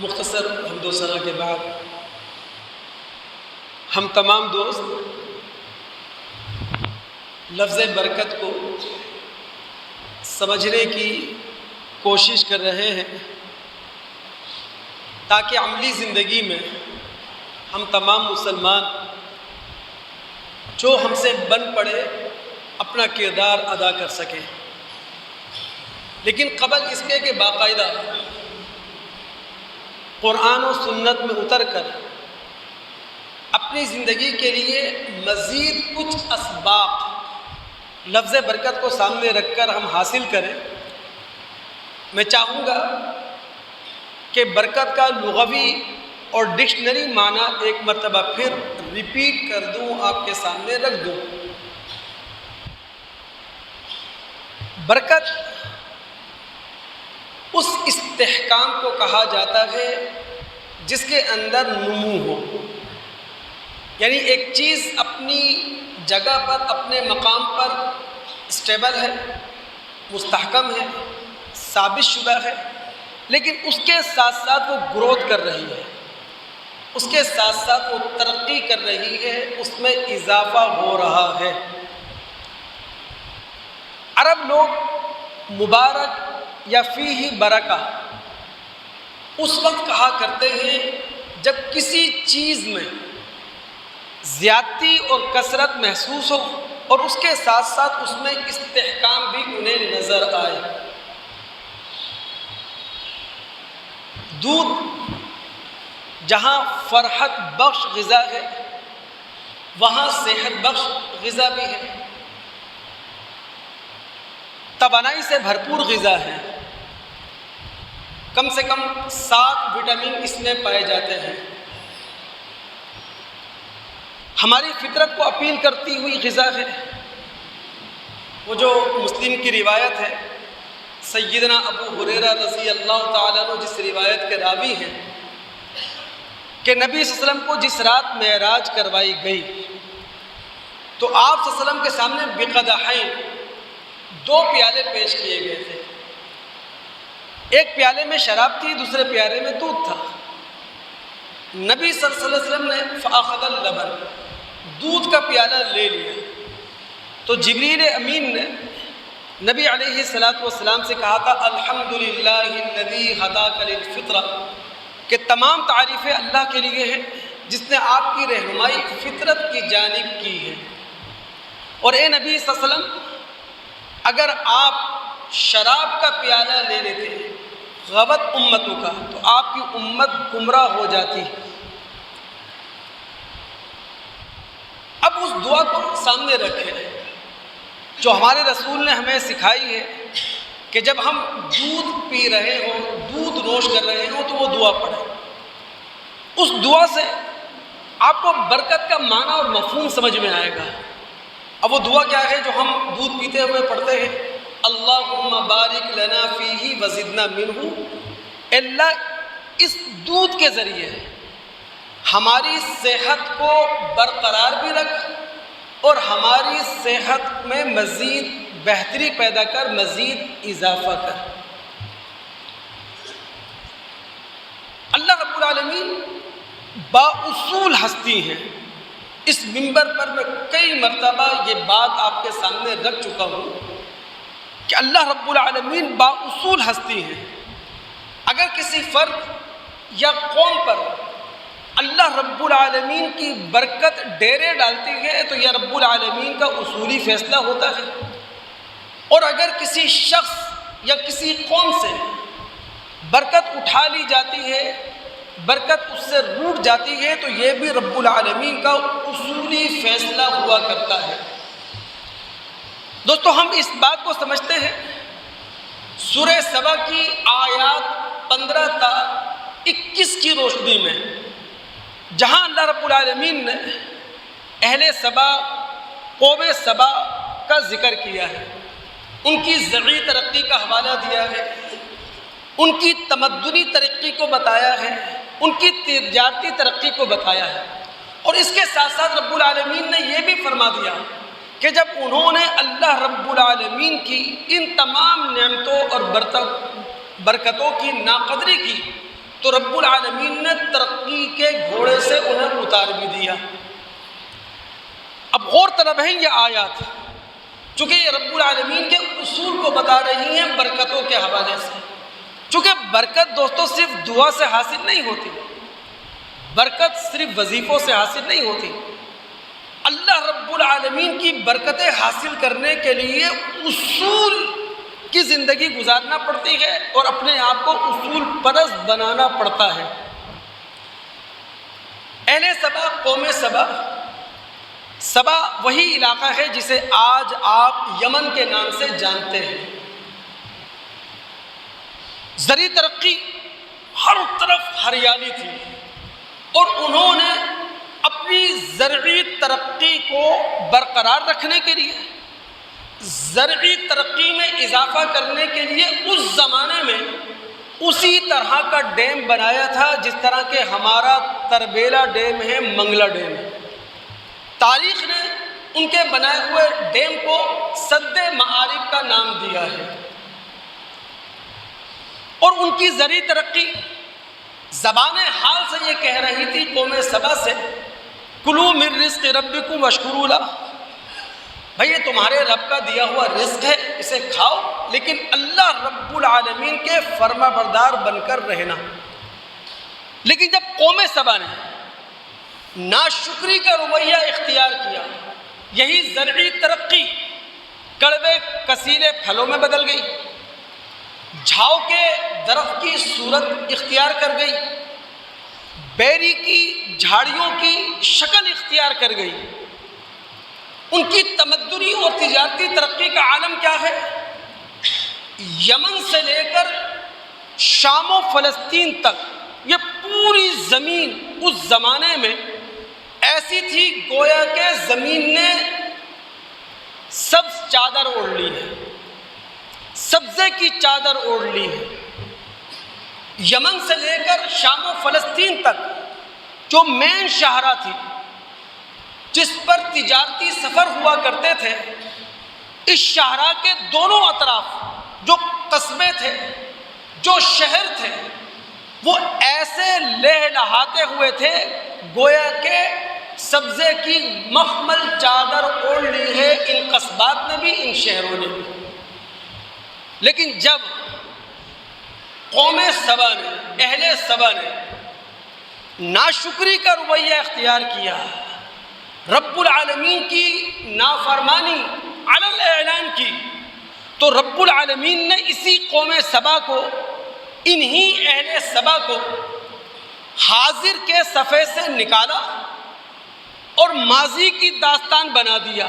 مختصر حمد و ثنا کے بعد ہم تمام دوست لفظ برکت کو سمجھنے کی کوشش کر رہے ہیں تاکہ عملی زندگی میں ہم تمام مسلمان جو ہم سے بن پڑے اپنا کردار ادا کر سکیں۔ لیکن قبل اس کے کہ باقاعدہ قرآن و سنت میں اتر کر اپنی زندگی کے لیے مزید کچھ اسباق لفظ برکت کو سامنے رکھ کر ہم حاصل کریں، میں چاہوں گا کہ برکت کا لغوی اور ڈکشنری معنی ایک مرتبہ پھر ریپیٹ کر دوں، آپ کے سامنے رکھ دوں۔ برکت اس استحکام کو کہا جاتا ہے جس کے اندر نمو ہو، یعنی ایک چیز اپنی جگہ پر اپنے مقام پر اسٹیبل ہے، مستحکم ہے، ثابت شدہ ہے، لیکن اس کے ساتھ ساتھ وہ گروتھ کر رہی ہے، اس کے ساتھ ساتھ وہ ترقی کر رہی ہے، اس میں اضافہ ہو رہا ہے۔ عرب لوگ مبارک یا فیہ برکہ اس وقت کہا کرتے ہیں جب کسی چیز میں زیادتی اور کثرت محسوس ہو اور اس کے ساتھ ساتھ اس میں استحکام بھی انہیں نظر آئے۔ دودھ جہاں فرحت بخش غذا ہے وہاں صحت بخش غذا بھی ہے، توانائی سے بھرپور غذا ہے، کم سے کم 7 وٹامن اس میں پائے جاتے ہیں، ہماری فطرت کو اپیل کرتی ہوئی غذا ہے۔ وہ جو مسلم کی روایت ہے، سیدنا ابو ہریرہ رضی اللہ تعالیٰ عنہ جس روایت کے راوی ہیں کہ نبی صلی اللہ علیہ وسلم کو جس رات معراج کروائی گئی تو آپ صلی اللہ علیہ وسلم کے سامنے بقدحین 2 پیالے پیش کیے گئے تھے، ایک پیالے میں شراب تھی، دوسرے پیالے میں دودھ تھا۔ نبی صلی اللہ علیہ وسلم نے فأخذ اللبن، دودھ کا پیالہ لے لیا تو جبریل امین نے نبی علیہ السلام سے کہا تھا الحمدللہ الذی ہداک للفطرہ، کہ تمام تعریفیں اللہ کے لیے ہیں جس نے آپ کی رہنمائی فطرت کی جانب کی ہے۔ اور اے نبی صلی اللہ علیہ وسلم، اگر آپ شراب کا پیالہ لے لیتے غوت امتوں کا تو آپ کی امت گمراہ ہو جاتی۔ اب اس دعا کو سامنے رکھیں جو ہمارے رسول نے ہمیں سکھائی ہے کہ جب ہم دودھ پی رہے ہوں، دودھ نوش کر رہے ہوں تو وہ دعا پڑھیں۔ اس دعا سے آپ کو برکت کا معنی اور مفہوم سمجھ میں آئے گا۔ اب وہ دعا کیا ہے جو ہم دودھ پیتے ہوئے پڑھتے ہیں؟ اللہم بارک لنا فیہ وزدنا منہ، اللہ اس دودھ کے ذریعے ہماری صحت کو برقرار بھی رکھ اور ہماری صحت میں مزید بہتری پیدا کر، مزید اضافہ کر۔ اللہ رب العالمین بااصول ہستی ہیں۔ اس منبر پر میں کئی مرتبہ یہ بات آپ کے سامنے رکھ چکا ہوں کہ اللہ رب العالمین بااصول ہستی ہیں۔ اگر کسی فرد یا قوم پر اللہ رب العالمین کی برکت ڈیرے ڈالتی ہے تو یہ رب العالمین کا اصولی فیصلہ ہوتا ہے، اور اگر کسی شخص یا کسی قوم سے برکت اٹھا لی جاتی ہے، برکت اس سے روٹ جاتی ہے تو یہ بھی رب العالمین کا اصولی فیصلہ ہوا کرتا ہے۔ دوستو، ہم اس بات کو سمجھتے ہیں سورہ سبا کی آیات 15 تا 21 کی روشنی میں، جہاں اللہ رب العالمین نے اہل سبا، قوم سبا کا ذکر کیا ہے، ان کی زرعی ترقی کا حوالہ دیا ہے، ان کی تمدنی ترقی کو بتایا ہے، ان کی تجارتی ترقی کو بتایا ہے، اور اس کے ساتھ ساتھ رب العالمین نے یہ بھی فرما دیا کہ جب انہوں نے اللہ رب العالمین کی ان تمام نعمتوں اور برکتوں کی ناقدری کی تو رب العالمین نے ترقی کے گھوڑے سے انہیں اتار بھی دیا۔ اب غور طلب ہے یہ آیات، چونکہ یہ رب العالمین کے اصول کو بتا رہی ہیں برکتوں کے حوالے سے۔ چونکہ برکت دوستو صرف دعا سے حاصل نہیں ہوتی، برکت صرف وظیفوں سے حاصل نہیں ہوتی۔ اللہ رب العالمین کی برکتیں حاصل کرنے کے لیے اصول کی زندگی گزارنا پڑتی ہے اور اپنے آپ کو اصول پرست بنانا پڑتا ہے۔ اہل سبا، قوم سبا، سبا وہی علاقہ ہے جسے آج آپ یمن کے نام سے جانتے ہیں۔ زرعی ترقی، ہر طرف ہریالی تھی، اور انہوں نے اپنی زرعی ترقی کو برقرار رکھنے کے لیے، زرعی ترقی میں اضافہ کرنے کے لیے اس زمانے میں اسی طرح کا ڈیم بنایا تھا جس طرح کہ ہمارا تربیلا ڈیم ہے، منگلا ڈیم ہے۔ تاریخ نے ان کے بنائے ہوئے ڈیم کو سد معارف کا نام دیا ہے۔ اور ان کی زرعی ترقی زبان حال سے یہ کہہ رہی تھی قوم سبا سے، کلوا من رزق ربکم واشکروا لہ، بھئی یہ تمہارے رب کا دیا ہوا رزق ہے، اسے کھاؤ، لیکن اللہ رب العالمین کے فرما بردار بن کر رہنا۔ لیکن جب قوم سبا نے ناشکری کا رویہ اختیار کیا، یہی زرعی ترقی کڑوے کسیلے پھلوں میں بدل گئی، جھاؤ کے درخت کی صورت اختیار کر گئی، بیری کی جھاڑیوں کی شکل اختیار کر گئی۔ ان کی تمدنی اور تجارتی ترقی کا عالم کیا ہے؟ یمن سے لے کر شام و فلسطین تک یہ پوری زمین اس زمانے میں ایسی تھی گویا کہ زمین نے سبز چادر اوڑھ لی ہے، سبزے کی چادر اوڑھ لی ہے۔ یمن سے لے کر شام و فلسطین تک جو مین شاہراہ تھی جس پر تجارتی سفر ہوا کرتے تھے، اس شاہراہ کے دونوں اطراف جو قصبے تھے، جو شہر تھے، وہ ایسے لہلہاتے ہوئے تھے گویا کہ سبزے کی مخمل چادر اوڑھ لی ہے ان قصبات نے بھی، ان شہروں نے بھی۔ لیکن جب قوم سبا نے، اہل سبا نے ناشکری کا رویہ اختیار کیا، رب العالمین کی نافرمانی علی الاعلان کی، تو رب العالمین نے اسی قوم سبا کو، انہی اہل سبا کو حاضر کے صفحے سے نکالا اور ماضی کی داستان بنا دیا۔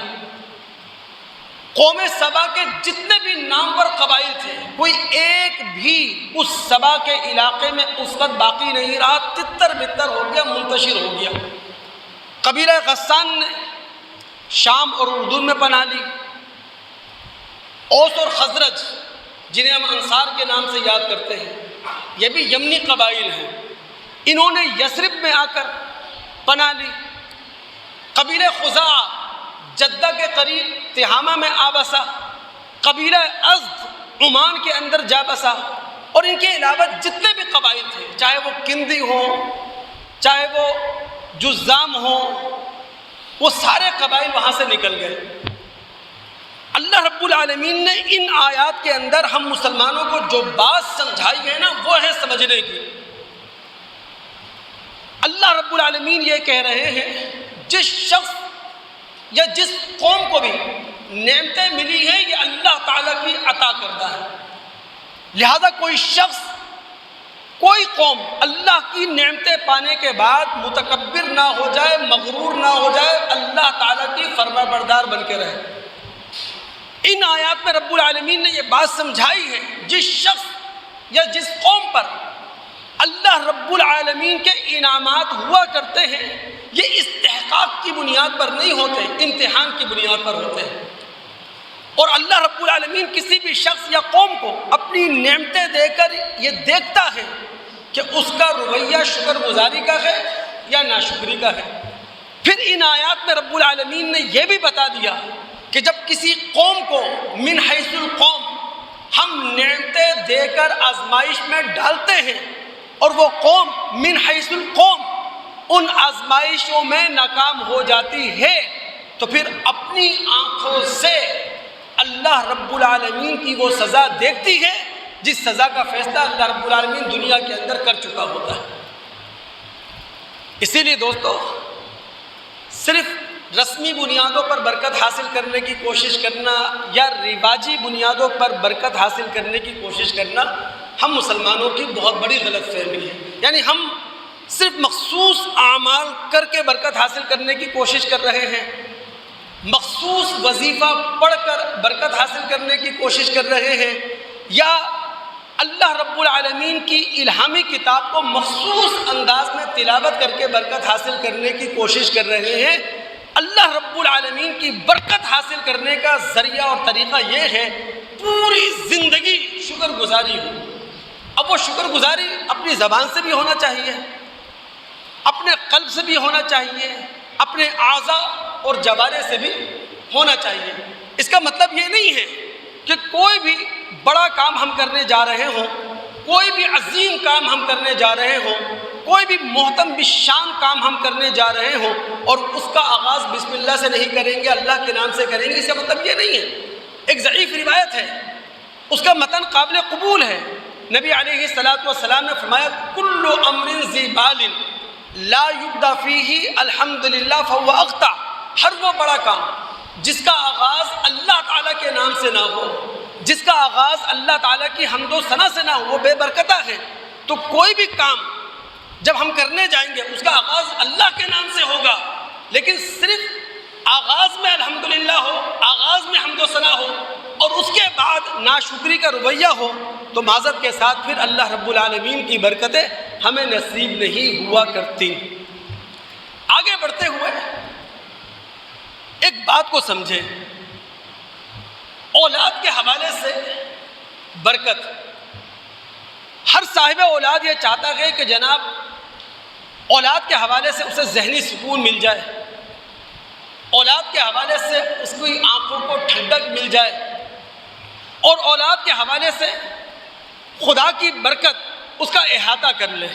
قوم سبا کے جتنے بھی نامور قبائل تھے، کوئی ایک بھی اس سبا کے علاقے میں اس وقت باقی نہیں رہا، تتر بتر ہو گیا، منتشر ہو گیا۔ قبیلہ غسان نے شام اور اردن میں پناہ لی۔ اوس اور خزرج، جنہیں ہم انصار کے نام سے یاد کرتے ہیں، یہ بھی یمنی قبائل ہیں، انہوں نے یثرب میں آ کر پناہ لی۔ قبیلہ خزاعہ جدہ کے قریب تہامہ میں آ بسا، قبیلہ ازد عمان کے اندر جا بسا، اور ان کے علاوہ جتنے بھی قبائل تھے، چاہے وہ کندی ہوں، چاہے وہ جزام ہوں، وہ سارے قبائل وہاں سے نکل گئے۔ اللہ رب العالمین نے ان آیات کے اندر ہم مسلمانوں کو جو بات سمجھائی ہے نا، وہ ہے سمجھنے کی۔ اللہ رب العالمین یہ کہہ رہے ہیں، جس شخص یا جس قوم کو بھی نعمتیں ملی ہیں یہ اللہ تعالیٰ کی عطا کردہ ہے، لہذا کوئی شخص، کوئی قوم اللہ کی نعمتیں پانے کے بعد متکبر نہ ہو جائے، مغرور نہ ہو جائے، اللہ تعالیٰ کی فرما بردار بن کے رہے۔ ان آیات میں رب العالمین نے یہ بات سمجھائی ہے، جس شخص یا جس قوم پر اللہ رب العالمین کے انعامات ہوا کرتے ہیں، یہ استحقاق کی بنیاد پر نہیں ہوتے، امتحان کی بنیاد پر ہوتے ہیں۔ اور اللہ رب العالمین کسی بھی شخص یا قوم کو اپنی نعمتیں دے کر یہ دیکھتا ہے کہ اس کا رویہ شکر گزاری کا ہے یا ناشکری کا ہے۔ پھر ان آیات میں رب العالمین نے یہ بھی بتا دیا کہ جب کسی قوم کو من حیث القوم ہم نعمتیں دے کر آزمائش میں ڈالتے ہیں اور وہ قوم من حیث القوم ان آزمائشوں میں ناکام ہو جاتی ہے تو پھر اپنی آنکھوں سے اللہ رب العالمین کی وہ سزا دیکھتی ہے جس سزا کا فیصلہ اللہ رب العالمین دنیا کے اندر کر چکا ہوتا ہے۔ اسی لیے دوستو، صرف رسمی بنیادوں پر برکت حاصل کرنے کی کوشش کرنا یا رواجی بنیادوں پر برکت حاصل کرنے کی کوشش کرنا ہم مسلمانوں کی بہت بڑی غلط فہمی ہے۔ یعنی ہم صرف مخصوص اعمال کر کے برکت حاصل کرنے کی کوشش کر رہے ہیں، مخصوص وظیفہ پڑھ کر برکت حاصل کرنے کی کوشش کر رہے ہیں، یا اللہ رب العالمین کی الہامی کتاب کو مخصوص انداز میں تلاوت کر کے برکت حاصل کرنے کی کوشش کر رہے ہیں۔ اللہ رب العالمین کی برکت حاصل کرنے کا ذریعہ اور طریقہ یہ ہے پوری زندگی شکر گزاری ہو۔ اب وہ شکر گزاری اپنی زبان سے بھی ہونا چاہیے، اپنے قلب سے بھی ہونا چاہیے، اپنے اعضاء اور جوارح سے بھی ہونا چاہیے۔ اس کا مطلب یہ نہیں ہے کہ کوئی بھی بڑا کام ہم کرنے جا رہے ہوں، کوئی بھی عظیم کام ہم کرنے جا رہے ہوں، کوئی بھی محترم بشان کام ہم کرنے جا رہے ہوں اور اس کا آغاز بسم اللہ سے نہیں کریں گے، اللہ کے نام سے کریں گے۔ اس کا مطلب یہ نہیں ہے۔ ایک ضعیف روایت ہے، اس کا متن قابل قبول ہے۔ نبی علیہ السلام نے فرمایا کل امر ذی بال لا یبدا فیہ الحمدللہ فہو اغتا، ہر وہ بڑا کام جس کا آغاز اللہ تعالیٰ کے نام سے نہ ہو، جس کا آغاز اللہ تعالیٰ کی حمد و ثنا سے نہ ہو، وہ بے برکتہ ہے۔ تو کوئی بھی کام جب ہم کرنے جائیں گے اس کا آغاز اللہ کے نام سے ہوگا، لیکن صرف آغاز میں الحمدللہ ہو، آغاز میں حمد و ثنا ہو اور اس کے بعد ناشکری کا رویہ ہو تو معذرت کے ساتھ پھر اللہ رب العالمین کی برکتیں ہمیں نصیب نہیں ہوا کرتی۔ آگے بڑھتے ہوئے ایک بات کو سمجھیں، اولاد کے حوالے سے برکت، ہر صاحب اولاد یہ چاہتا ہے کہ جناب اولاد کے حوالے سے اسے ذہنی سکون مل جائے، اولاد کے حوالے سے اس کی آنکھوں کو ٹھنڈک مل جائے، اور اولاد کے حوالے سے خدا کی برکت اس کا احاطہ کر لے۔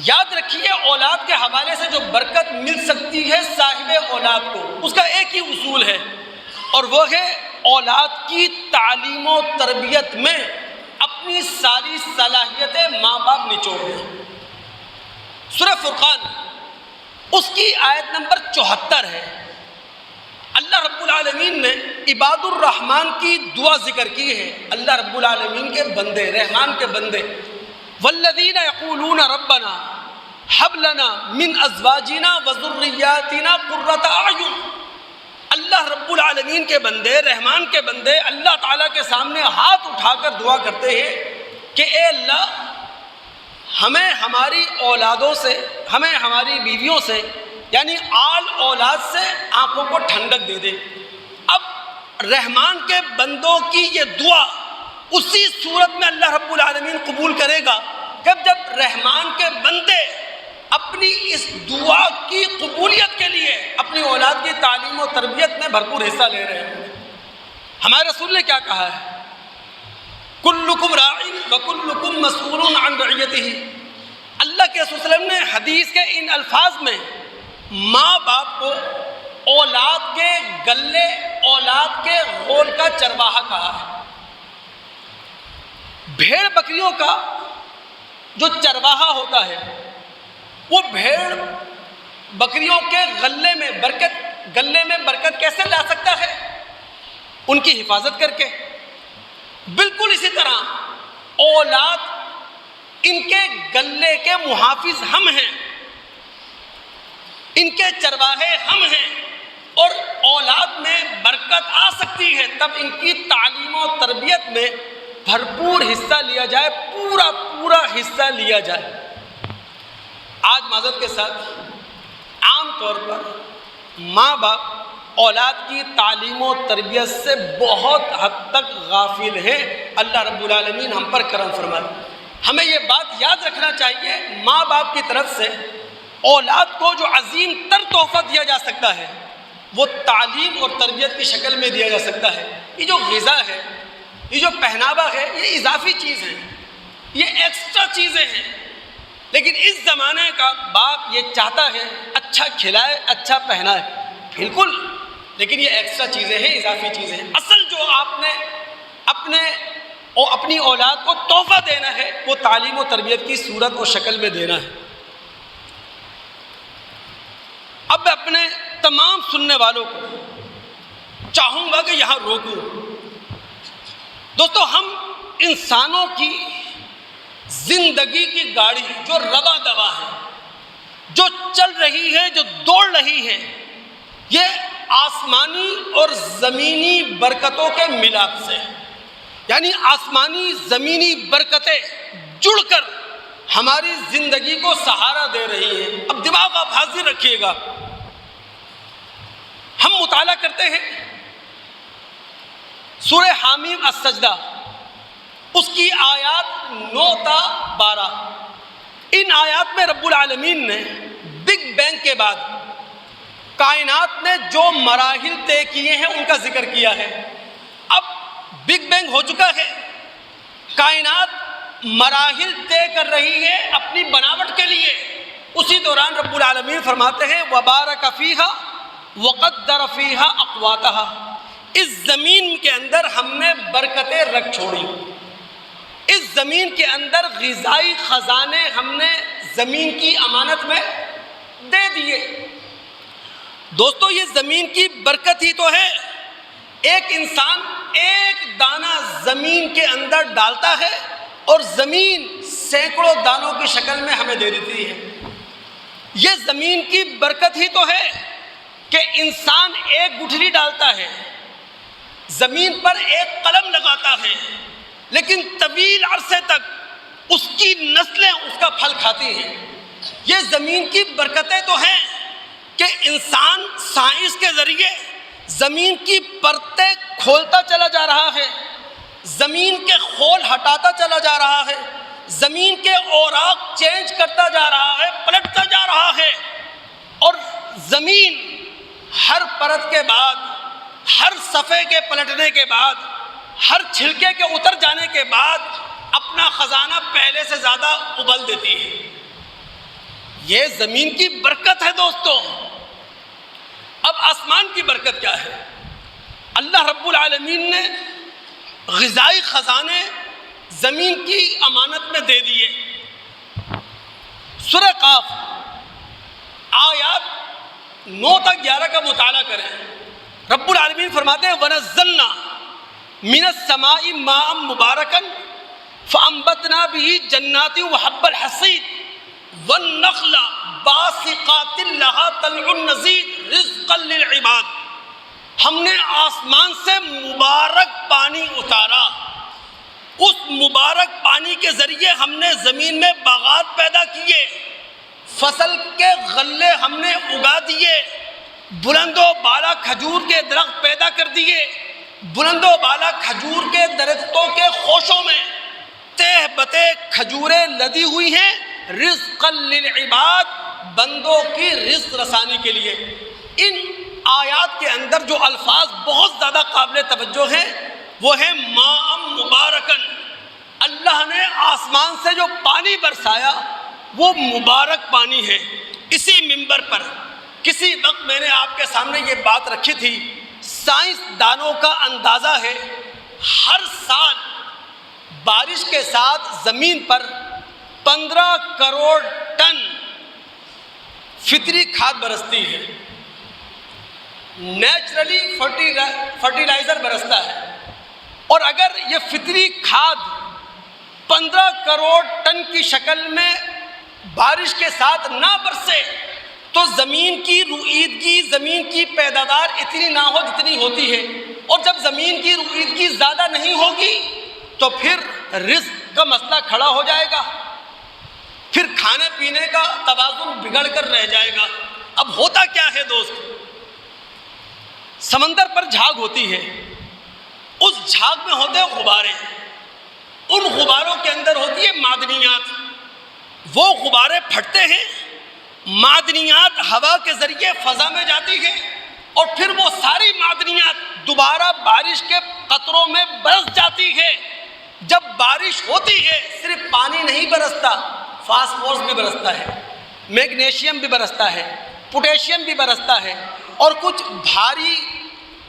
یاد رکھیے اولاد کے حوالے سے جو برکت مل سکتی ہے صاحب اولاد کو، اس کا ایک ہی اصول ہے اور وہ ہے اولاد کی تعلیم و تربیت میں اپنی ساری صلاحیتیں ماں باپ نچوڑ دیں۔ سورہ فرقان اس کی آیت نمبر 74 ہے۔ اللہ رب العالمین نے عباد الرحمن کی دعا ذکر کی ہے۔ اللہ رب العالمین کے بندے، رحمان کے بندے، والذین یقولون ربنا ہب لنا من ازواجنا وذریاتنا قرۃ اعین۔ اللہ رب العالمین کے بندے، رحمان کے بندے اللہ تعالیٰ کے سامنے ہاتھ اٹھا کر دعا کرتے ہیں کہ اے اللہ ہمیں ہماری اولادوں سے، ہمیں ہماری بیویوں سے یعنی آل اولاد سے آنکھوں کو ٹھنڈک دے دے۔ اب رحمان کے بندوں کی یہ دعا اسی صورت میں اللہ رب العالمین قبول کرے گا جب رحمان کے بندے اپنی اس دعا کی قبولیت کے لیے اپنی اولاد کی تعلیم و تربیت میں بھرپور حصہ لے رہے ہیں۔ ہمارے رسول نے کیا کہا ہے؟ کلکم راع وکلکم مسئول عن رعیتہ۔ اللہ کے رسول صلی اللہ علیہ وسلم نے حدیث کے ان الفاظ میں ماں باپ کو اولاد کے گلے، اولاد کے غول کا چرواہا کہا ہے۔ بھیڑ بکریوں کا جو چرواہا ہوتا ہے وہ بھیڑ بکریوں کے گلے میں برکت کیسے لا سکتا ہے؟ ان کی حفاظت کر کے۔ بالکل اسی طرح اولاد ان کے گلے کے محافظ ہم ہیں، ان کے چرواہے ہم ہیں، اور اولاد میں برکت آ سکتی ہے تب ان کی تعلیم و تربیت میں بھرپور حصہ لیا جائے، پورا حصہ لیا جائے۔ آج معذرت کے ساتھ عام طور پر ماں باپ اولاد کی تعلیم و تربیت سے بہت حد تک غافل ہیں۔ اللہ رب العالمین ہم پر کرم فرمائے۔ ہمیں یہ بات یاد رکھنا چاہیے، ماں باپ کی طرف سے اولاد کو جو عظیم تر تحفہ دیا جا سکتا ہے وہ تعلیم اور تربیت کی شکل میں دیا جا سکتا ہے۔ یہ جو غذا ہے، یہ جو پہناوا ہے، یہ اضافی چیز ہے۔ یہ ایکسٹرا چیزیں ہیں، لیکن اس زمانے کا باپ یہ چاہتا ہے اچھا کھلائے، اچھا پہنائے، بالکل، لیکن یہ ایکسٹرا چیزیں ہیں، اضافی چیزیں ہیں۔ اصل جو آپ نے اپنی اولاد کو تحفہ دینا ہے وہ تعلیم و تربیت کی صورت و شکل میں دینا ہے۔ اب میں اپنے تمام سننے والوں کو چاہوں گا کہ یہاں روکوں۔ دوستو، ہم انسانوں کی زندگی کی گاڑی جو رواں دوا ہے، جو چل رہی ہے، جو دوڑ رہی ہے، یہ آسمانی اور زمینی برکتوں کے ملاپ سے، یعنی آسمانی زمینی برکتیں جڑ کر ہماری زندگی کو سہارا دے رہی ہیں۔ اب دماغ آپ حاضر رکھیے گا، ہم مطالعہ کرتے ہیں سورہ حامیم السجدہ، اس کی آیات 9 تا 12۔ ان آیات میں رب العالمین نے بگ بینگ کے بعد کائنات نے جو مراحل طے کیے ہیں ان کا ذکر کیا ہے۔ اب بگ بینگ ہو چکا ہے، کائنات مراحل طے کر رہی ہے اپنی بناوٹ کے لیے۔ اسی دوران رب العالمین فرماتے ہیں وَبَارَكَ فِيهَا وَقَدَّرَ فِيهَا أَقْوَاتَهَا، اس زمین کے اندر ہم نے برکتیں رکھ چھوڑی، اس زمین کے اندر غذائی خزانے ہم نے زمین کی امانت میں دے دیے۔ دوستو، یہ زمین کی برکت ہی تو ہے۔ ایک انسان ایک دانہ زمین کے اندر ڈالتا ہے اور زمین سینکڑوں دانوں کی شکل میں ہمیں دے دیتی ہے۔ یہ زمین کی برکت ہی تو ہے کہ انسان ایک گٹھلی ڈالتا ہے، زمین پر ایک قلم لگاتا ہے، لیکن طویل عرصے تک اس کی نسلیں اس کا پھل کھاتی ہیں۔ یہ زمین کی برکتیں تو ہیں کہ انسان سائنس کے ذریعے زمین کی پرتیں کھولتا چلا جا رہا ہے، زمین کے خول ہٹاتا چلا جا رہا ہے، زمین کے اوراق چینج کرتا جا رہا ہے، پلٹتا جا رہا ہے، اور زمین ہر پرت کے بعد، ہر صفحے کے پلٹنے کے بعد، ہر چھلکے کے اتر جانے کے بعد اپنا خزانہ پہلے سے زیادہ ابل دیتی ہے۔ یہ زمین کی برکت ہے دوستو۔ اب آسمان کی برکت کیا ہے؟ اللہ رب العالمین نے غذائی خزانے زمین کی امانت میں دے دیے۔ سورہ قاف آیات 9 تا 11 کا مطالعہ کریں۔ رب العالمین فرماتے ہیں وَنَزَّلْنَا مِنَ السَّمَاءِ مَاءً مُبَارَكًا فَأَنبَتْنَا بِهِ جَنَّاتٍ وَحَبَّ الْحَصِيدِ وَالنَّخْلَ بَاسِقَاتٍ لَهَا طَلْعٌ نَضِيدٌ رِزْقًا لِلْعِبَادِ، ہم نے آسمان سے مبارک پانی اتارا، اس مبارک پانی کے ذریعے ہم نے زمین میں باغات پیدا کیے، فصل کے غلے ہم نے اگا دیے، بلند و بالا کھجور کے درخت پیدا کر دیے، بلند و بالا کھجور کے درختوں کے خوشوں میں تہ بتہ کھجوریں لدی ہوئی ہیں، رزقا للعباد، بندوں کی رزق رسانی کے لیے۔ ان آیات کے اندر جو الفاظ بہت زیادہ قابل توجہ ہیں وہ ہے ماء مبارکن، اللہ نے آسمان سے جو پانی برسایا وہ مبارک پانی ہے۔ اسی منبر پر کسی وقت میں نے آپ کے سامنے یہ بات رکھی تھی، سائنس دانوں کا اندازہ ہے ہر سال بارش کے ساتھ زمین پر 15 کروڑ ٹن فطری کھاد برستی ہے، نیچرلی فرٹیلائزر برستا ہے، اور اگر یہ فطری کھاد 15 کروڑ ٹن کی شکل میں بارش کے ساتھ نہ برسے تو زمین کی روئیدگی، زمین کی پیداوار اتنی نہ ہو جتنی ہوتی ہے، اور جب زمین کی روئیدگی زیادہ نہیں ہوگی تو پھر رزق کا مسئلہ کھڑا ہو جائے گا، پھر کھانے پینے کا توازن بگڑ کر رہ جائے گا۔ اب ہوتا کیا ہے دوست، سمندر پر جھاگ ہوتی ہے، اس جھاگ میں ہوتے ہیں غبارے، ان غباروں کے اندر ہوتی ہے معدنیات، وہ غبارے پھٹتے ہیں، معدنیات ہوا کے ذریعے فضا میں جاتی ہے، اور پھر وہ ساری معدنیات دوبارہ بارش کے قطروں میں برس جاتی ہے، جب بارش ہوتی ہے صرف پانی نہیں برستا، فاسفورس بھی برستا ہے، میگنیشیم بھی برستا ہے، پوٹیشیم بھی برستا ہے، اور کچھ بھاری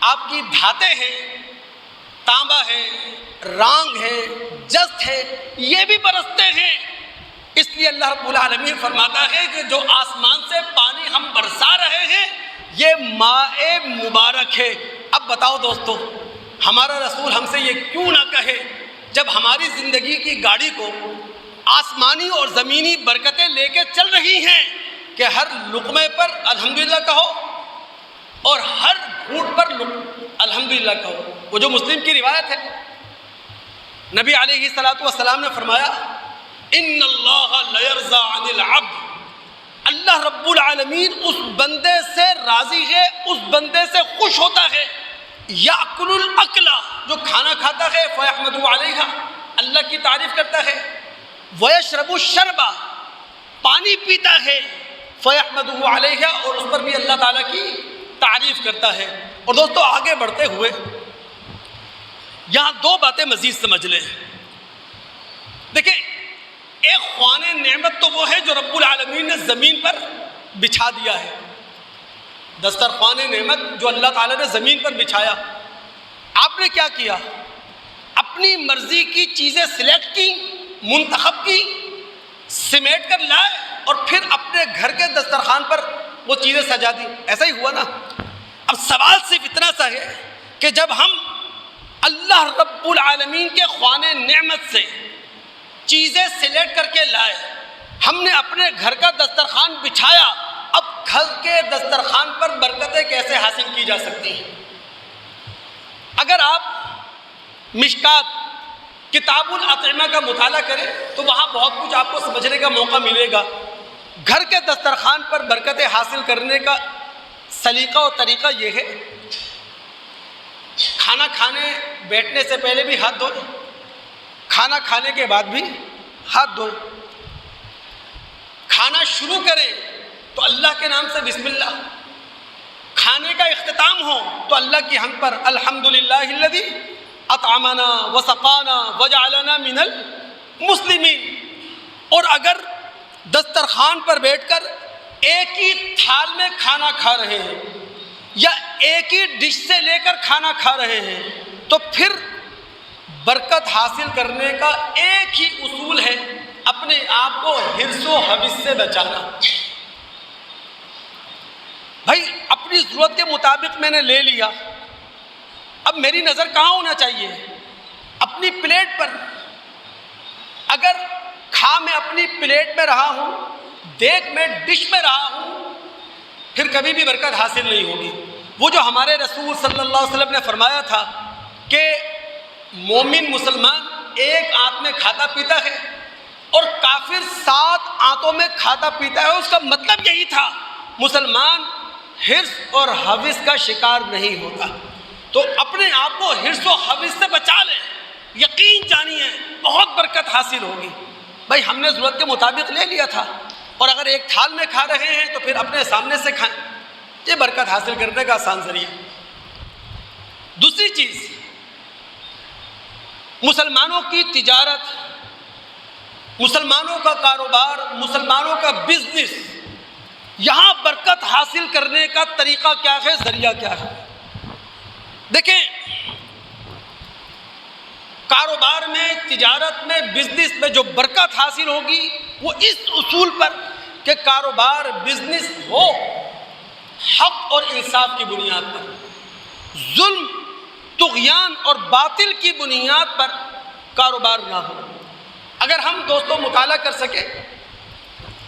آپ کی دھاتیں ہیں، تانبا ہے، رانگ ہے، جست ہے، یہ بھی برستے ہیں۔ اس لیے اللہ رب العالمین فرماتا ہے کہ جو آسمان سے پانی ہم برسا رہے ہیں یہ ماء مبارک ہے۔ اب بتاؤ دوستو، ہمارا رسول ہم سے یہ کیوں نہ کہے جب ہماری زندگی کی گاڑی کو آسمانی اور زمینی برکتیں لے کے چل رہی ہیں کہ ہر لقمے پر الحمدللہ کہو اور ہر گھونٹ پر الحمدللہ کہو۔ وہ جو مسلم کی روایت ہے، نبی علیہ السلام نے فرمایا ان اللہ لیرضى عن العبد، اللہ رب العالمین اس بندے سے راضی ہے، اس بندے سے خوش ہوتا ہے، یاکل الاکل، جو کھانا کھاتا ہے فیحمد علیہ، اللہ کی تعریف کرتا ہے، ویشرب الشرب، پانی پیتا ہے فیحمد علیہ، اور اس پر بھی اللہ تعالیٰ کی تعریف کرتا ہے۔ اور دوستو آگے بڑھتے ہوئے یہاں دو باتیں مزید سمجھ لیں۔ دیکھیں، ایک خوان نعمت تو وہ ہے جو رب العالمین نے زمین پر بچھا دیا ہے، دسترخوان نعمت جو اللہ تعالیٰ نے زمین پر بچھایا۔ آپ نے کیا کیا؟ اپنی مرضی کی چیزیں سلیکٹ کی، منتخب کی، سمیٹ کر لائے اور پھر اپنے گھر کے دسترخوان پر وہ چیزیں سجا دی۔ ایسا ہی ہوا نا؟ اب سوال صرف اتنا سا ہے کہ جب ہم اللہ رب العالمین کے خوان نعمت سے چیزیں سلیکٹ کر کے لائے، ہم نے اپنے گھر کا دسترخوان بچھایا، اب گھر کے دسترخوان پر برکتیں کیسے حاصل کی جا سکتی ہیں؟ اگر آپ مشکات کتاب الاطعمہ کا مطالعہ کریں تو وہاں بہت کچھ آپ کو سمجھنے کا موقع ملے گا۔ گھر کے دسترخوان پر برکتیں حاصل کرنے کا سلیقہ اور طریقہ یہ ہے، کھانا کھانے بیٹھنے سے پہلے بھی ہاتھ دھوئیں، کھانا کھانے کے بعد بھی ہاتھ دھوئیں، کھانا شروع کریں تو اللہ کے نام سے بسم اللہ، کھانے کا اختتام ہو تو اللہ کی حمد پر الحمدللہ الذی اطعمنا وسقانا وجعلنا من المسلمین۔ اور اگر دسترخوان پر بیٹھ کر ایک ہی تھال میں کھانا کھا رہے ہیں یا ایک ہی ڈش سے لے کر کھانا کھا رہے ہیں تو پھر برکت حاصل کرنے کا ایک ہی اصول ہے، اپنے آپ کو حرص و حوث سے بچانا۔ بھائی اپنی ضرورت کے مطابق میں نے لے لیا، اب میری نظر کہاں ہونا چاہیے؟ اپنی پلیٹ پر۔ اگر کھا میں اپنی پلیٹ میں رہا ہوں، دیکھ میں ڈش میں رہا ہوں، پھر کبھی بھی برکت حاصل نہیں ہوگی۔ وہ جو ہمارے رسول صلی اللہ علیہ وسلم نے فرمایا تھا کہ مومن مسلمان ایک آنت میں کھاتا پیتا ہے اور کافر 7 آنتوں میں کھاتا پیتا ہے، اس کا مطلب یہی تھا مسلمان حرص اور حوث کا شکار نہیں ہوتا۔ تو اپنے آپ کو حرص و حوث سے بچا لیں، یقین جانیے بہت برکت حاصل ہوگی۔ بھائی ہم نے ضرورت کے مطابق لے لیا تھا، اور اگر ایک تھال میں کھا رہے ہیں تو پھر اپنے سامنے سے کھائیں، یہ برکت حاصل کرنے کا آسان ذریعہ۔ دوسری چیز، مسلمانوں کی تجارت، مسلمانوں کا کاروبار، مسلمانوں کا بزنس، یہاں برکت حاصل کرنے کا طریقہ کیا ہے، ذریعہ کیا ہے؟ دیکھیں، کاروبار میں، تجارت میں، بزنس میں جو برکت حاصل ہوگی وہ اس اصول پر کہ کاروبار بزنس ہو حق اور انصاف کی بنیاد پر، ظلم، طغیان اور باطل کی بنیاد پر کاروبار نہ ہو۔ اگر ہم دوستوں مطالعہ کر سکیں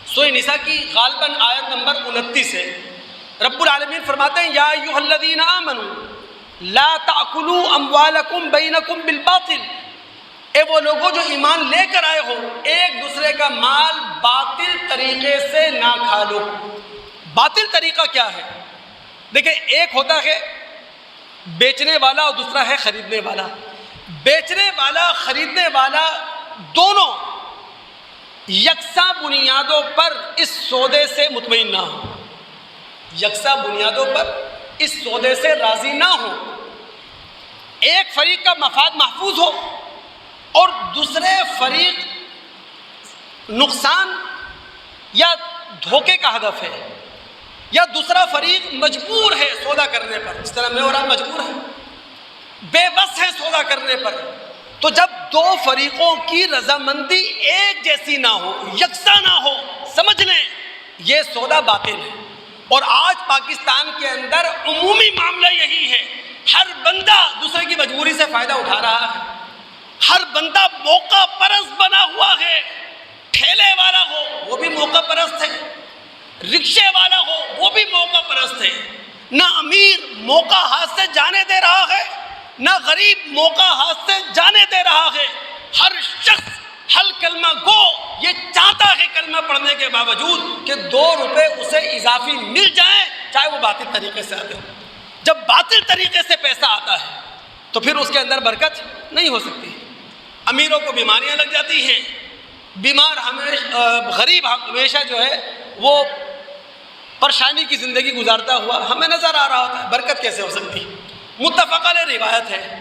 سورہ نساء کی غالباً آیت نمبر 29 ہے، رب العالمین فرماتے ہیں یا ایھا الذین آمنوا لا تأکلوا اموالکم بینکم بالباطل، اے وہ لوگوں جو ایمان لے کر آئے ہو، ایک دوسرے کا مال باطل طریقے سے نہ کھا لو۔ باطل طریقہ کیا ہے؟ دیکھیں، ایک ہوتا ہے بیچنے والا اور دوسرا ہے خریدنے والا۔ بیچنے والا، خریدنے والا دونوں یکساں بنیادوں پر اس سودے سے مطمئن نہ ہو، یکساں بنیادوں پر اس سودے سے راضی نہ ہو۔ ایک فریق کا مفاد محفوظ ہو اور دوسرے فریق نقصان یا دھوکے کا ہدف ہے، یا دوسرا فریق مجبور ہے سودا کرنے پر، اس طرح میں اور آپ مجبور ہیں، بے بس ہے سودا کرنے پر، تو جب دو فریقوں کی رضامندی ایک جیسی نہ ہو، یکساں نہ ہو، سمجھ لیں یہ سودا باطل ہے۔ اور آج پاکستان کے اندر عمومی معاملہ یہی ہے، ہر بندہ دوسرے کی مجبوری سے فائدہ اٹھا رہا ہے، ہر بندہ موقع پرست بنا ہوا ہے، ٹھیلے والا ہو وہ بھی موقع پرست ہے، رکشے والا ہو وہ بھی موقع پرست ہے، نہ امیر موقع ہاتھ سے جانے دے رہا ہے، نہ غریب موقع ہاتھ سے جانے دے رہا ہے، ہر شخص حل کلمہ گو یہ چاہتا ہے کلمہ پڑھنے کے باوجود کہ 2 روپے اسے اضافی مل جائیں، چاہے وہ باطل طریقے سے آتے ہیں۔ جب باطل طریقے سے پیسہ آتا ہے تو پھر اس کے اندر برکت نہیں ہو سکتی، امیروں کو بیماریاں لگ جاتی ہیں، بیمار غریب ہمیشہ جو ہے وہ پریشانی کی زندگی گزارتا ہوا ہمیں نظر آ رہا ہوتا ہے، برکت کیسے ہو سکتی؟ متفق علیہ روایت ہے،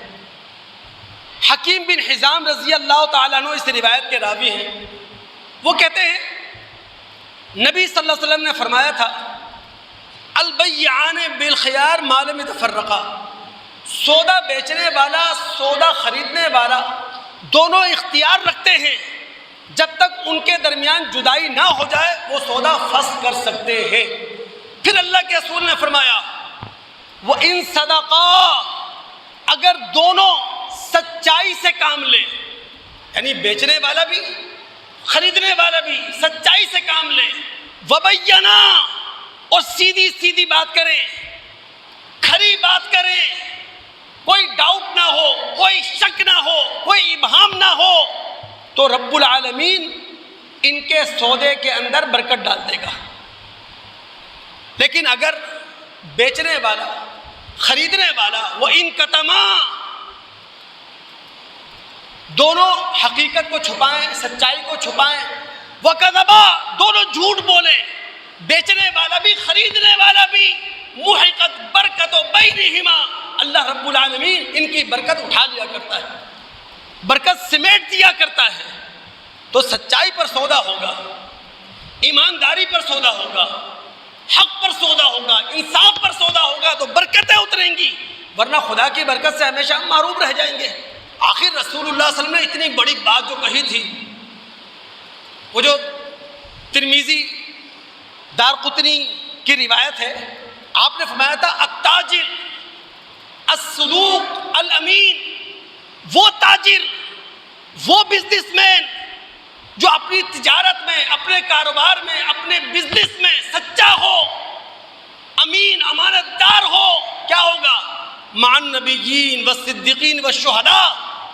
حکیم بن حزام رضی اللہ تعالیٰ عنہ اس روایت کے راوی ہیں، وہ کہتے ہیں نبی صلی اللہ علیہ وسلم نے فرمایا تھا البیعان بالخیار ما لم یتفرقا، سودا بیچنے والا سودا خریدنے والا دونوں اختیار رکھتے ہیں، جب تک ان کے درمیان جدائی نہ ہو جائے وہ سودا فسخ کر سکتے ہیں۔ پھر اللہ کے رسول نے فرمایا وَإِن صَدَقَا، اگر دونوں سچائی سے کام لے، یعنی بیچنے والا بھی خریدنے والا بھی سچائی سے کام لے، وَبَيَّنَا، اور سیدھی سیدھی بات کریں، کھری بات کریں، کوئی ڈاؤٹ نہ ہو، کوئی شک نہ ہو، کوئی ابہام نہ ہو، تو رب العالمین ان کے سودے کے اندر برکت ڈال دے گا۔ لیکن اگر بیچنے والا خریدنے والا وہ ان کتما، دونوں حقیقت کو چھپائیں، سچائی کو چھپائیں، وہ کذبا، دونوں جھوٹ بولیں، بیچنے والا بھی خریدنے والا بھی، محقت برکت و بینہما، اللہ رب العالمین ان کی برکت اٹھا لیا کرتا ہے، برکت سمیٹ دیا کرتا ہے۔ تو سچائی پر سودا ہوگا، ایمانداری پر سودا ہوگا، حق پر سودا ہوگا، انصاف پر سودا ہوگا تو برکتیں اتریں گی، ورنہ خدا کی برکت سے ہمیشہ ہم محروم رہ جائیں گے۔ آخر رسول اللہ صلی اللہ علیہ وسلم نے اتنی بڑی بات جو کہی تھی، وہ جو ترمذی دارقطنی کی روایت ہے، آپ نے فرمایا تھا التاجر الصدوق الامین، وہ تاجر، وہ بزنس مین جو اپنی تجارت میں، اپنے کاروبار میں، اپنے بزنس میں سچا ہو، امین، امانت دار ہو، کیا ہوگا؟ مع النبیین والصدیقین والشہداء،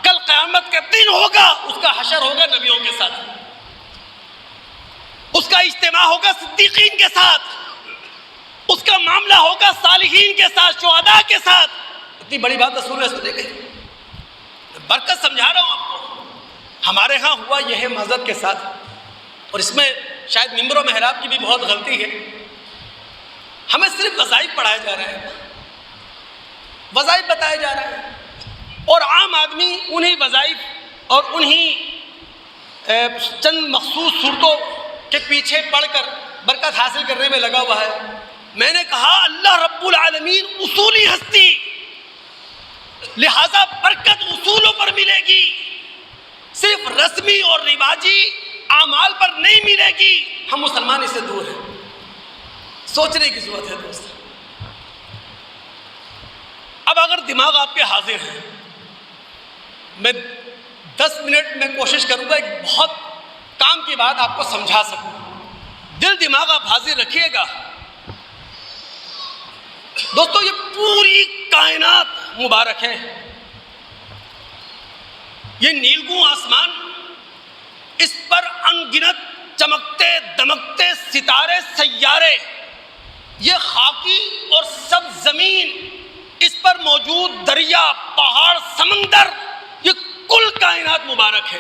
کل قیامت کا دن ہوگا، اس کا حشر ہوگا نبیوں کے ساتھ، اس کا اجتماع ہوگا صدیقین کے ساتھ، اس کا معاملہ ہوگا صالحین کے ساتھ، شہداء کے ساتھ۔ اتنی بڑی بات رسول اللہ نے کہی، برکت سمجھا رہا ہوں آپ کو۔ ہمارے ہاں ہوا یہ ہے مذہب کے ساتھ، اور اس میں شاید ممبر و محراب کی بھی بہت غلطی ہے، ہمیں صرف وظائف پڑھائے جا رہے ہیں، وظائف بتائے جا رہے ہیں، اور عام آدمی انہی وظائف اور انہی چند مخصوص صورتوں کے پیچھے پڑھ کر برکت حاصل کرنے میں لگا ہوا ہے۔ میں نے کہا اللہ رب العالمین اصولی ہستی، لہذا برکت اصولوں پر ملے گی، صرف رسمی اور رواجی اعمال پر نہیں ملے گی۔ ہم مسلمان اس سے دور ہیں، سوچنے کی ضرورت ہے دوست۔ اب اگر دماغ آپ کے حاضر ہے، میں 10 منٹ میں کوشش کروں گا ایک بہت کام کی بات آپ کو سمجھا سکوں، دل دماغ آپ حاضر رکھیے گا۔ دوستو یہ پوری کائنات مبارک ہے، یہ نیلگوں آسمان، اس پر انگنت چمکتے دمکتے ستارے سیارے، یہ خاکی اور سبز زمین، اس پر موجود دریا، پہاڑ، سمندر، یہ کل کائنات مبارک ہے۔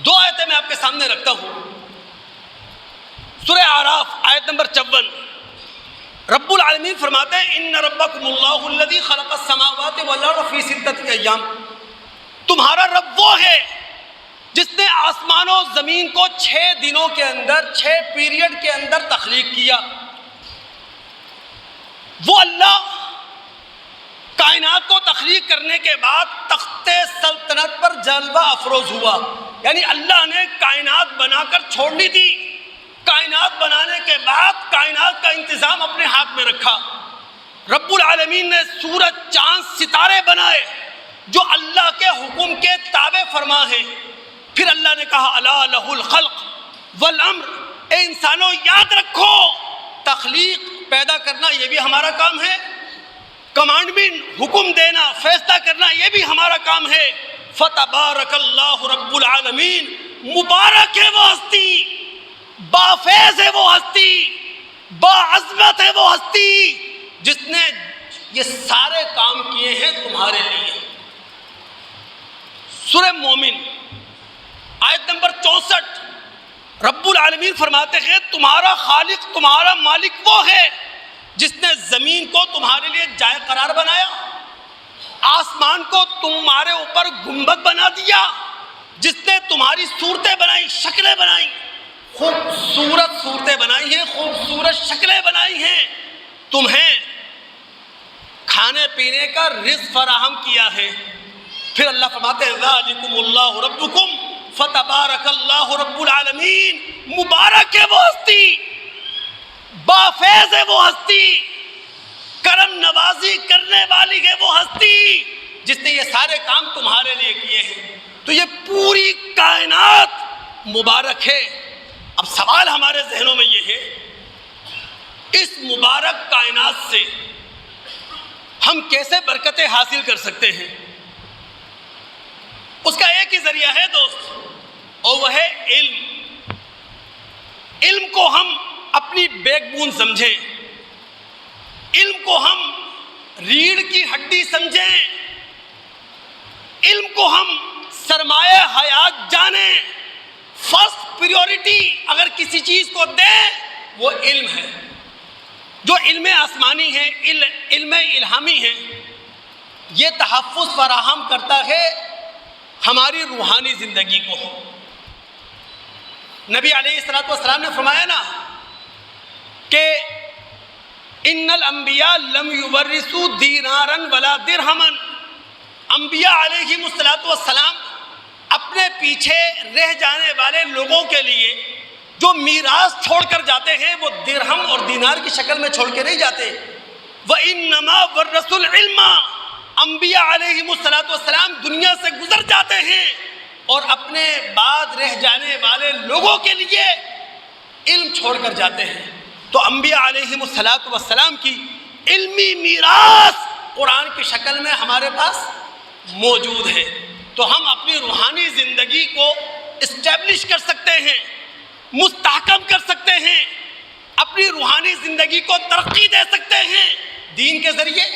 2 آیتیں میں آپ کے سامنے رکھتا ہوں۔ سورہ اعراف آیت نمبر 54، رب العالمین فرماتے ہیں ان ربکم اللہ الذی خلق السماوات والارض فی 6 ایام، تمہارا رب وہ ہے جس نے آسمان و زمین کو 6 دنوں کے اندر 6 پیریڈ کے اندر تخلیق کیا۔ وہ اللہ کائنات کو تخلیق کرنے کے بعد تخت سلطنت پر جلوہ افروز ہوا، یعنی اللہ نے کائنات بنا کر چھوڑنی تھی، کائنات بنانے کے بعد کائنات کا انتظام اپنے ہاتھ میں رکھا۔ رب العالمین نے سورج، چاند، ستارے بنائے جو اللہ کے حکم کے تابع فرما ہیں۔ پھر اللہ نے کہا الا لہ الخلق والامر، اے انسانوں یاد رکھو تخلیق پیدا کرنا یہ بھی ہمارا کام ہے، کمانڈمنٹ حکم دینا فیصلہ کرنا یہ بھی ہمارا کام ہے۔ فتبارک اللہ رب العالمین، مبارک ہے وہ ہستی، بافیض ہے وہ ہستی، باعظمت ہے وہ ہستی جس نے یہ سارے کام کیے ہیں تمہارے لیے۔ سورہ مومن آیت نمبر 64 رب العالمین فرماتے ہیں تمہارا خالق، تمہارا مالک وہ ہے جس نے زمین کو تمہارے لیے جائے قرار بنایا، آسمان کو تمہارے اوپر گنبد بنا دیا، جس نے تمہاری صورتیں بنائی، شکلیں بنائی، خوبصورت صورتیں بنائی ہیں، خوبصورت شکلیں بنائی ہیں، تمہیں کھانے پینے کا رزق فراہم کیا ہے۔ پھر اللہ فرماتے ہیں ذالکم اللہ ربکم فتبارک اللہ رب العالمین، مبارک ہے وہ ہستی، بافیض ہے وہ ہستی، کرم نوازی کرنے والی ہے وہ ہستی جس نے یہ سارے کام تمہارے لیے کیے ہیں۔ تو یہ پوری کائنات مبارک ہے۔ اب سوال ہمارے ذہنوں میں یہ ہے اس مبارک کائنات سے ہم کیسے برکتیں حاصل کر سکتے ہیں؟ اس کا ایک ہی ذریعہ ہے دوست، اور وہ ہے علم۔ علم کو ہم اپنی بیک بون سمجھیں، علم کو ہم ریڑھ کی ہڈی سمجھیں، علم کو ہم سرمایہ حیات جانیں۔ فرسٹ پریورٹی اگر کسی چیز کو دیں وہ علم ہے، جو علم آسمانی ہے، علم الہامی ہے۔ یہ تحفظ فراہم کرتا ہے ہماری روحانی زندگی کو۔ نبی علیہ السلام نے فرمایا نا کہ ان الانبیاء لم یورثوا دینارا ولا درہما، انبیاء علیہم السلام اپنے پیچھے رہ جانے والے لوگوں کے لیے جو میراث چھوڑ کر جاتے ہیں وہ درہم اور دینار کی شکل میں چھوڑ کے نہیں جاتے۔ وَإِنَّمَا وَرَّثُوا الْعِلْمَ، انبیاء علیہم السلام دنیا سے گزر جاتے ہیں اور اپنے بعد رہ جانے والے لوگوں کے لیے علم چھوڑ کر جاتے ہیں۔ تو انبیاء علیہم السلام کی علمی میراث قرآن کی شکل میں ہمارے پاس موجود ہے۔ تو ہم اپنی روحانی زندگی کو اسٹیبلش کر سکتے ہیں، مستحکم کر سکتے ہیں، اپنی روحانی زندگی کو ترقی دے سکتے ہیں، دین کے ذریعے،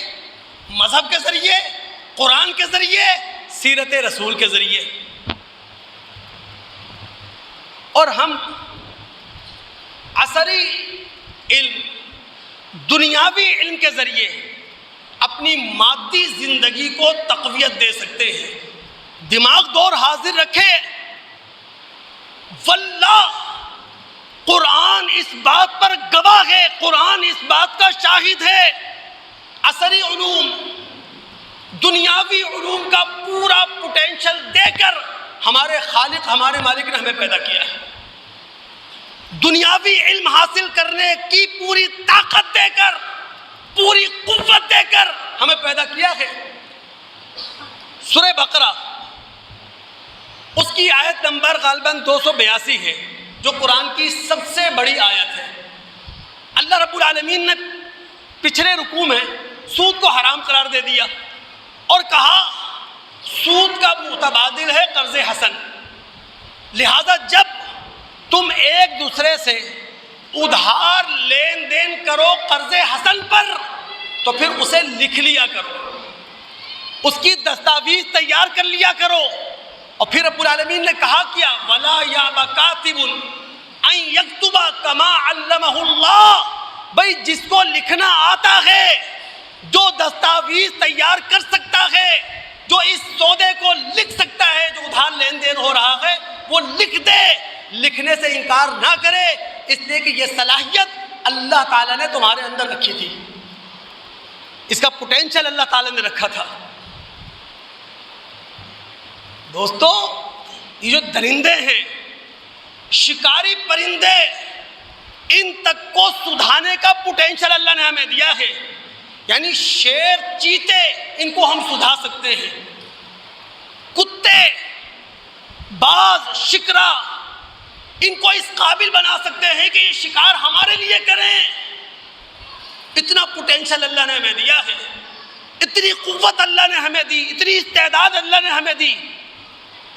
مذہب کے ذریعے، قرآن کے ذریعے، سیرت رسول کے ذریعے۔ اور ہم عصری علم، دنیاوی علم کے ذریعے اپنی مادی زندگی کو تقویت دے سکتے ہیں۔ دماغ دور حاضر رکھے، واللہ قرآن اس بات پر گواہ ہے، قرآن اس بات کا شاہد ہے، عصری علوم، دنیاوی علوم کا پورا پوٹینشل دے کر ہمارے خالق، ہمارے مالک نے ہمیں پیدا کیا ہے۔ دنیاوی علم حاصل کرنے کی پوری طاقت دے کر، پوری قوت دے کر ہمیں پیدا کیا ہے۔ سورہ بقرہ اس کی آیت نمبر غالباً 282 ہے، جو قرآن کی سب سے بڑی آیت ہے۔ اللہ رب العالمین نے پچھلے رکوع میں سود کو حرام قرار دے دیا اور کہا سود کا متبادل ہے قرض حسن، لہذا جب تم ایک دوسرے سے ادھار لین دین کرو قرض حسن پر تو پھر اسے لکھ لیا کرو، اس کی دستاویز تیار کر لیا کرو۔ اور پھر رب العالمین نے کہا کیا وَلَا يَأْبَ كَاتِبٌ أَن يَكْتُبَ كَمَا عَلَّمَهُ اللَّهُ، بھئی جس کو لکھنا آتا ہے، جو دستاویز تیار کر سکتا ہے، جو اس سودے کو لکھ سکتا ہے، جو ادھار لین دین ہو رہا ہے وہ لکھ دے، لکھنے سے انکار نہ کرے، اس لیے کہ یہ صلاحیت اللہ تعالیٰ نے تمہارے اندر رکھی تھی، اس کا پوٹینشل اللہ تعالیٰ نے رکھا تھا۔ دوستو، یہ جو درندے ہیں، شکاری پرندے، ان تک کو سدھانے کا پوٹینشل اللہ نے ہمیں دیا ہے، یعنی شیر، چیتے، ان کو ہم سدھا سکتے ہیں، کتے، باز، شکرا، ان کو اس قابل بنا سکتے ہیں کہ یہ شکار ہمارے لیے کریں۔ اتنا پوٹینشل اللہ نے ہمیں دیا ہے، اتنی قوت اللہ نے ہمیں دی، اتنی استعداد اللہ نے ہمیں دی۔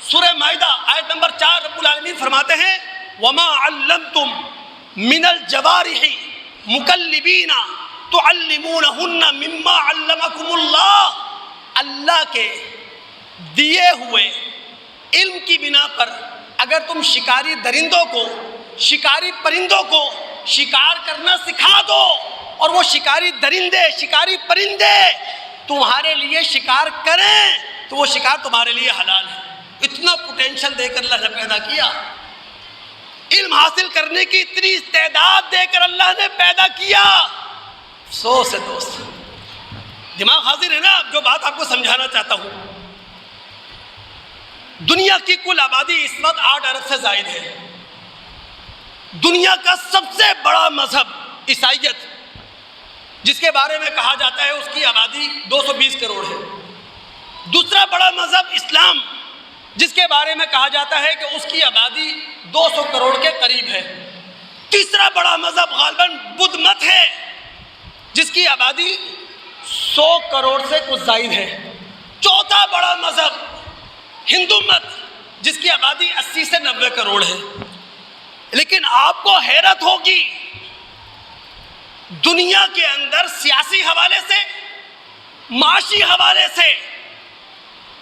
سورہ مائدہ آیت نمبر 4 رب العالمین فرماتے ہیں وَمَا عَلَّمْتُم مِّنَ الْجَوَارِحِ مُكَلِّبِينَ تُعَلِّمُونَهُنَّ مِمَّا عَلَّمَكُمُ اللَّهُ، اللہ کے دیے ہوئے علم کی بنا پر اگر تم شکاری درندوں کو، شکاری پرندوں کو شکار کرنا سکھا دو، اور وہ شکاری درندے، شکاری پرندے تمہارے لیے شکار کریں، تو وہ شکار تمہارے لیے حلال ہے۔ اتنا پوٹینشل دے کر اللہ نے پیدا کیا، علم حاصل کرنے کی اتنی استعداد دے کر اللہ نے پیدا کیا۔ افسوس ہے دوست، دماغ حاضر ہے نا؟ جو بات آپ کو سمجھانا چاہتا ہوں، دنیا کی کل آبادی اس وقت 8 ارب سے زائد ہے۔ دنیا کا سب سے بڑا مذہب عیسائیت، جس کے بارے میں کہا جاتا ہے اس کی آبادی 220 کروڑ ہے۔ دوسرا بڑا مذہب اسلام، جس کے بارے میں کہا جاتا ہے کہ اس کی آبادی 200 کروڑ کے قریب ہے۔ تیسرا بڑا مذہب غالباً بدھ مت ہے، جس کی آبادی 100 کروڑ سے کچھ زائد ہے۔ چوتھا بڑا مذہب ہندو مت، جس کی آبادی 80 سے 90 کروڑ ہے۔ لیکن آپ کو حیرت ہوگی، دنیا کے اندر سیاسی حوالے سے، معاشی حوالے سے،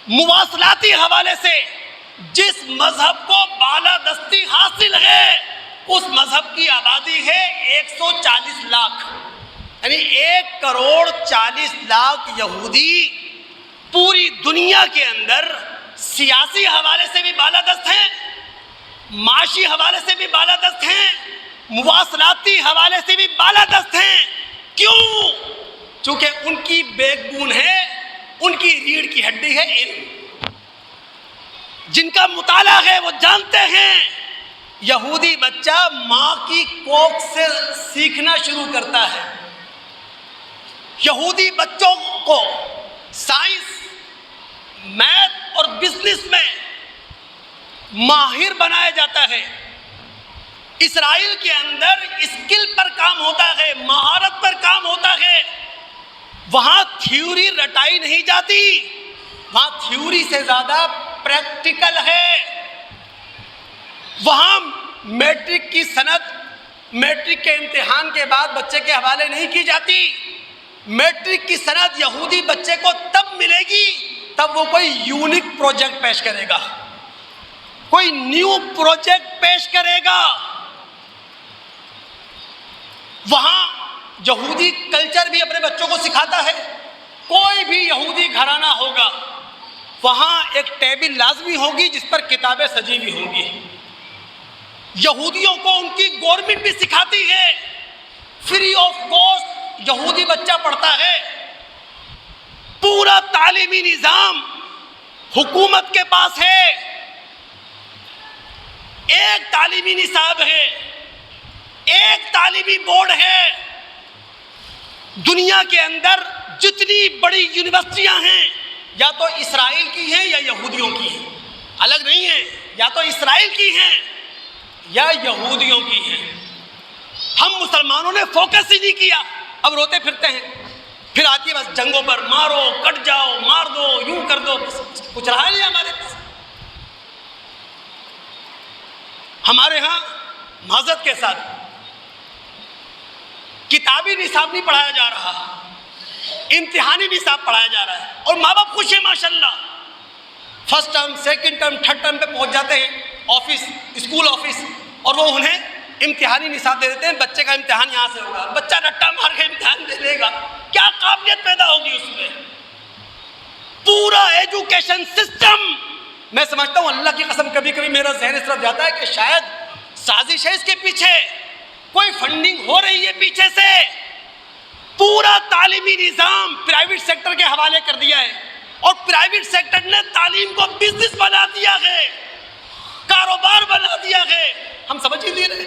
مواصلاتی حوالے سے جس مذہب کو بالادستی حاصل ہے، اس مذہب کی آبادی ہے 140 لاکھ، یعنی 1 کروڑ 40 لاکھ یہودی پوری دنیا کے اندر سیاسی حوالے سے بھی بالادست ہیں، معاشی حوالے سے بھی بالادست ہیں، مواصلاتی حوالے سے بھی بالادست ہیں۔ کیوں؟ چونکہ ان کی بیک بون ہے، ان کی ریڑھ کی ہڈی ہے علم۔ جن کا مطالعہ ہے وہ جانتے ہیں یہودی بچہ ماں کی کوکھ سے سیکھنا شروع کرتا ہے۔ یہودی بچوں کو سائنس، میتھ اور بزنس میں ماہر بنایا جاتا ہے۔ اسرائیل کے اندر اسکل پر کام ہوتا ہے، مہارت پر کام ہوتا ہے۔ وہاں تھیوری رٹائی نہیں جاتی، وہاں تھیوری سے زیادہ پریکٹیکل ہے۔ وہاں میٹرک کی سند، میٹرک کے امتحان کے بعد بچے کے حوالے نہیں کی جاتی۔ میٹرک کی سند یہودی بچے کو تب ملے گی تب وہ کوئی یونیک پروجیکٹ پیش کرے گا، کوئی نیو پروجیکٹ پیش کرے گا۔ وہاں یہودی کلچر بھی اپنے بچوں کو سکھاتا ہے۔ کوئی بھی یہودی گھرانہ ہوگا، وہاں ایک ٹیبل لازمی ہوگی جس پر کتابیں سجی ہوئی ہوں گی۔ یہودیوں کو ان کی گورنمنٹ بھی سکھاتی ہے، فری آف کاسٹ یہودی بچہ پڑھتا ہے۔ پورا تعلیمی نظام حکومت کے پاس ہے، ایک تعلیمی نصاب ہے، ایک تعلیمی بورڈ ہے۔ دنیا کے اندر جتنی بڑی یونیورسٹیاں ہیں یا تو اسرائیل کی ہیں یا یہودیوں کی ہیں، الگ نہیں ہیں، یا تو اسرائیل کی ہیں یا یہودیوں کی ہیں۔ ہم مسلمانوں نے فوکس ہی نہیں کیا، اب روتے پھرتے ہیں، پھر آتی ہے بس جنگوں پر، مارو، کٹ جاؤ، مار دو، یوں کر دو، کچھ رہا نہیں ہمارے پاس۔ ہمارے ہاں معذرت کے ساتھ کتابی نصاب نہیں پڑھایا جا رہا، امتحانی نصاب پڑھایا جا رہا ہے، اور ماں باپ خوش ہیں ماشاءاللہ۔ First term, second term, third term پہ پہنچ جاتے ہیں آفس، اسکول آفس، اور وہ انہیں امتحانی نصاب دے دیتے ہیں، بچے کا امتحان یہاں سے ہوگا۔ بچہ رٹا مار کے امتحان دے لے گا، کیا قابلیت پیدا ہوگی اس میں؟ پورا ایجوکیشن سسٹم، میں سمجھتا ہوں اللہ کی قسم کبھی کبھی میرا ذہن اس طرف جاتا ہے کہ شاید سازش ہے اس کے پیچھے، کوئی فنڈنگ ہو رہی ہے پیچھے سے. پورا تعلیمی نظام پرائیویٹ سیکٹر کے حوالے کر دیا ہے، اور پرائیویٹ سیکٹر نے تعلیم کو بزنس بنا دیا ہے، کاروبار بنا دیا ہے. ہم سمجھ ہی نہیں رہے.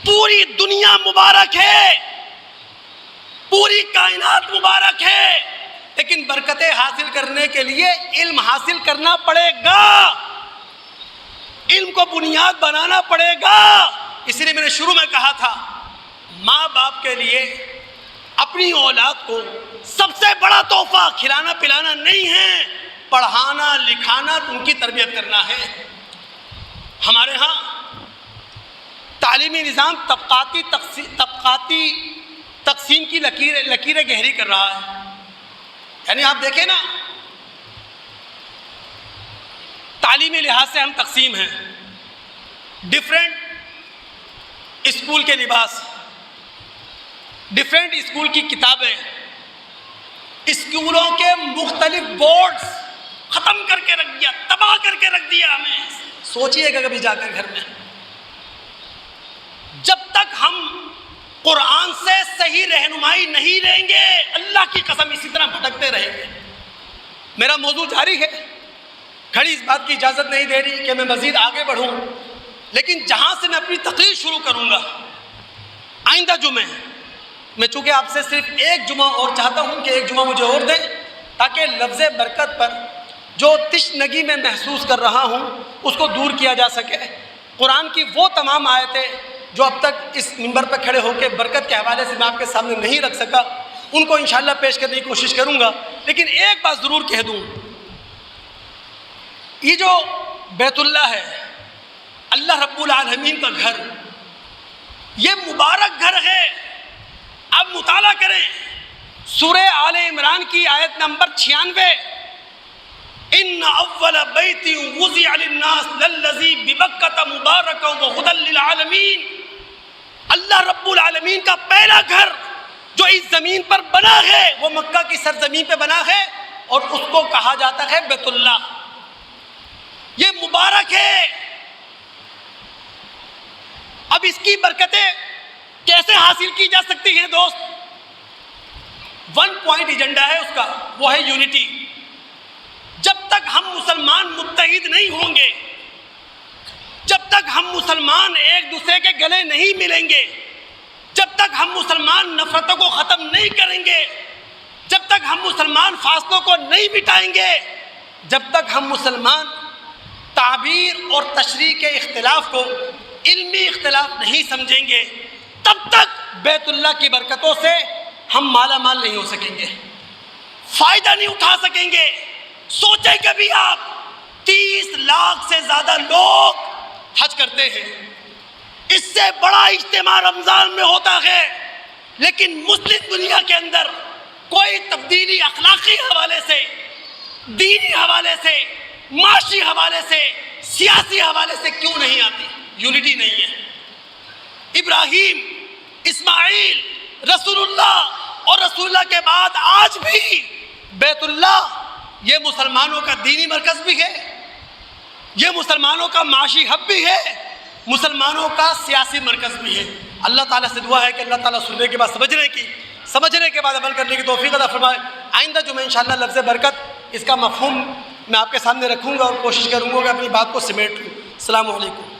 پوری دنیا مبارک ہے، پوری کائنات مبارک ہے، لیکن برکتیں حاصل کرنے کے لیے علم حاصل کرنا پڑے گا، علم کو بنیاد بنانا پڑے گا. اسی لیے میں نے شروع میں کہا تھا، ماں باپ کے لیے اپنی اولاد کو سب سے بڑا تحفہ کھلانا پلانا نہیں ہے، پڑھانا لکھانا، ان کی تربیت کرنا ہے. ہمارے ہاں تعلیمی نظام طبقاتی تقسیم کی لکیریں گہری کر رہا ہے. یعنی آپ دیکھیں نا، تعلیمی لحاظ سے ہم تقسیم ہیں. ڈفرینٹ اسکول کے لباس، ڈفرینٹ اسکول کی کتابیں، اسکولوں کے مختلف بورڈز ختم کر کے رکھ دیا، تباہ کر کے رکھ دیا. ہمیں سوچئے گا کبھی جا کر گھر میں، جب تک ہم قرآن سے صحیح رہنمائی نہیں لیں گے، اللہ کی قسم اسی طرح بھٹکتے رہیں گے. میرا موضوع جاری ہے، گھڑی اس بات کی اجازت نہیں دے رہی کہ میں مزید آگے بڑھوں، لیکن جہاں سے میں اپنی تقریر شروع کروں گا، آئندہ جمعے میں چونکہ آپ سے صرف ایک جمعہ اور چاہتا ہوں کہ ایک جمعہ مجھے اور دیں، تاکہ لفظ برکت پر جو تشنگی میں محسوس کر رہا ہوں اس کو دور کیا جا سکے. قرآن کی وہ تمام آیتیں جو اب تک اس منبر پر کھڑے ہو کے برکت کے حوالے سے میں آپ کے سامنے نہیں رکھ سکا، ان کو انشاءاللہ پیش کرنے کی کوشش کروں گا. لیکن ایک بات ضرور کہہ دوں، یہ جو بیت اللہ ہے، اللہ رب العالمین کا گھر، یہ مبارک گھر ہے. اب مطالعہ کریں سورہ آل عمران کی آیت نمبر 96، ان اول بیت وضع للناس للذی ببکۃ مبارکا وہدی للعالمین. اللہ رب العالمین کا پہلا گھر جو اس زمین پر بنا ہے وہ مکہ کی سرزمین پہ بنا ہے، اور اس کو کہا جاتا ہے بیت اللہ. یہ مبارک ہے. اب اس کی برکتیں کیسے حاصل کی جا سکتی ہیں دوست؟ 1 پوائنٹ ایجنڈا ہے اس کا، وہ ہے یونٹی. جب تک ہم مسلمان متحد نہیں ہوں گے، جب تک ہم مسلمان ایک دوسرے کے گلے نہیں ملیں گے، جب تک ہم مسلمان نفرتوں کو ختم نہیں کریں گے، جب تک ہم مسلمان فاصلوں کو نہیں مٹائیں گے، جب تک ہم مسلمان تعبیر اور تشریح کے اختلاف کو علمی اختلاف نہیں سمجھیں گے، تب تک بیت اللہ کی برکتوں سے ہم مالا مال نہیں ہو سکیں گے، فائدہ نہیں اٹھا سکیں گے. سوچیں کبھی آپ، 30 لاکھ سے زیادہ لوگ حج کرتے ہیں، اس سے بڑا اجتماع رمضان میں ہوتا ہے، لیکن مسلم دنیا کے اندر کوئی تبدیلی اخلاقی حوالے سے، دینی حوالے سے، معاشی حوالے سے، سیاسی حوالے سے کیوں نہیں آتی؟ یونٹی نہیں ہے. ابراہیم، اسماعیل، رسول اللہ اور رسول اللہ کے بعد آج بھی بیت اللہ یہ مسلمانوں کا دینی مرکز بھی ہے، یہ مسلمانوں کا معاشی ہب بھی ہے، مسلمانوں کا سیاسی مرکز بھی ہے. اللہ تعالیٰ سے دعا ہے کہ اللہ تعالیٰ سننے کے بعد سمجھنے کے بعد عمل کرنے کی توفیق عطا فرمائے. آئندہ جو میں انشاءاللہ لفظ برکت اس کا مفہوم میں آپ کے سامنے رکھوں گا اور کوشش کروں گا کہ اپنی بات کو سمیٹ لوں. السلام علیکم.